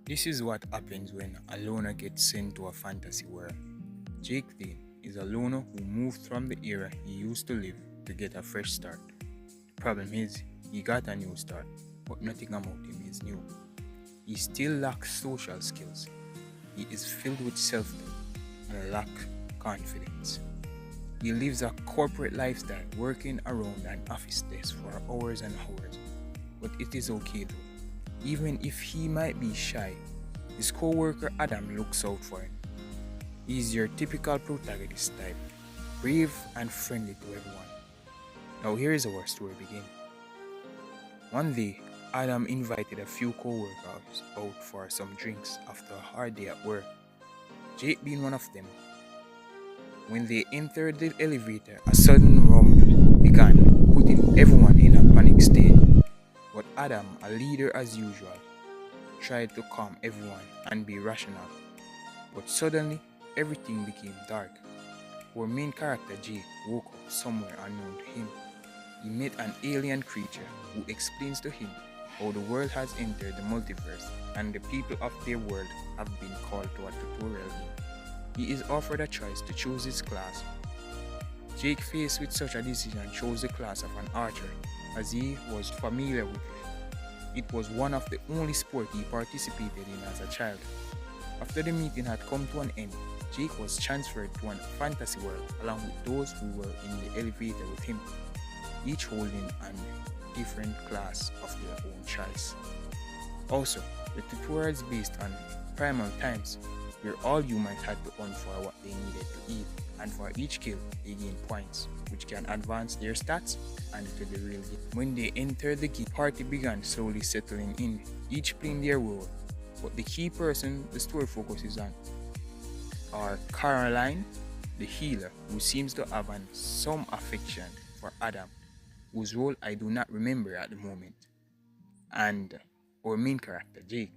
This is what happens when a loner gets sent to a fantasy world. Jake Vane is a loner who moved from the era he used to live to get a fresh start. The problem is, he got a new start, but nothing about him is new. He still lacks social skills. He is filled with self-doubt and lacks confidence. He lives a corporate lifestyle, working around an office desk for hours and hours. But it is okay though. Even if he might be shy, his co-worker Adam looks out for him. He is your typical protagonist type, brave and friendly to everyone. Now here is where our story begins. One day, Adam invited a few co-workers out for some drinks after a hard day at work, Jake being one of them. When they entered the elevator, a sudden rumble began, putting everyone in a panic state. But Adam, a leader as usual, tried to calm everyone and be rational. But suddenly, everything became dark. Our main character Jake woke up somewhere unknown to him. He met an alien creature who explains to him how the world has entered the multiverse and the people of their world have been called to a tutorial game. He is offered a choice to choose his class. Jake, faced with such a decision, chose the class of an archer as he was familiar with it. It was one of the only sports he participated in as a child. After the meeting had come to an end, Jake was transferred to a fantasy world along with those who were in the elevator with him, each holding a different class of their own choice. Also, the tutorial is based on primal times, where all humans had to hunt for what they needed to eat, and for each kill they gained points, which can advance their stats and to the real game. When they entered the game, party began slowly settling in, each playing their role, but the key person the story focuses on are Caroline, the healer, who seems to have some affection for Adam, whose role I do not remember at the moment, and our main character Jake.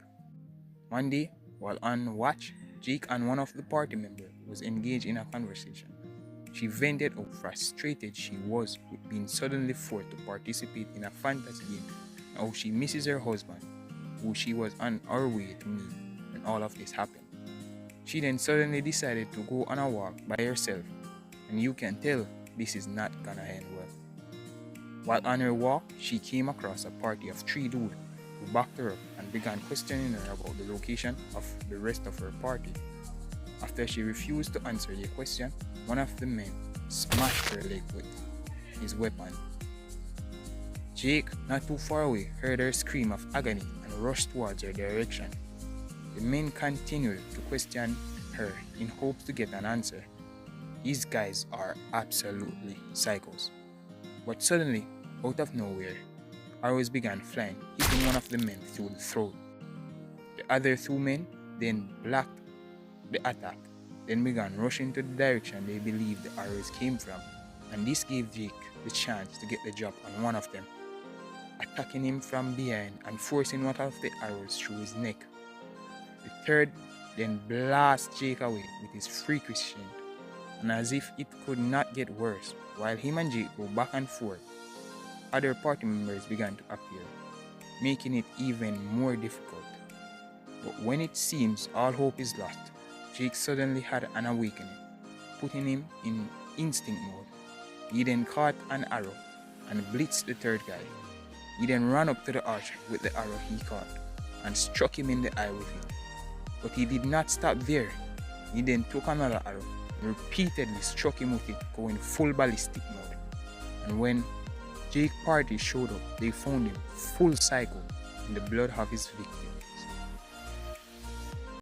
One day, while on watch, Jake and one of the party members was engaged in a conversation. She vented how frustrated she was with being suddenly forced to participate in a fantasy game and how she misses her husband, who she was on her way to meet when all of this happened. She then suddenly decided to go on a walk by herself, and you can tell this is not gonna end well. While on her walk, she came across a party of 3 dudes who backed her up and began questioning her about the location of the rest of her party. After she refused to answer their question, one of the men smashed her leg with his weapon. Jake, not too far away, heard her scream of agony and rushed towards her direction. The men continued to question her in hopes to get an answer. These guys are absolutely psychos. But suddenly, out of nowhere, arrows began flying, hitting one of the men through the throat. The other 2 men then blocked the attack, then began rushing to the direction they believed the arrows came from, and this gave Jake the chance to get the drop on one of them, attacking him from behind and forcing one of the arrows through his neck. The third then blasted Jake away with his freakish strength, and as if it could not get worse, while him and Jake go back and forth, other party members began to appear, making it even more difficult. But when it seems all hope is lost, Jake suddenly had an awakening, putting him in instinct mode. He then caught an arrow and blitzed the third guy. He then ran up to the archer with the arrow he caught and struck him in the eye with it. But he did not stop there. He then took another arrow and repeatedly struck him with it, going full ballistic mode. And when Jake's party showed up, they found him full psycho in the blood of his victim.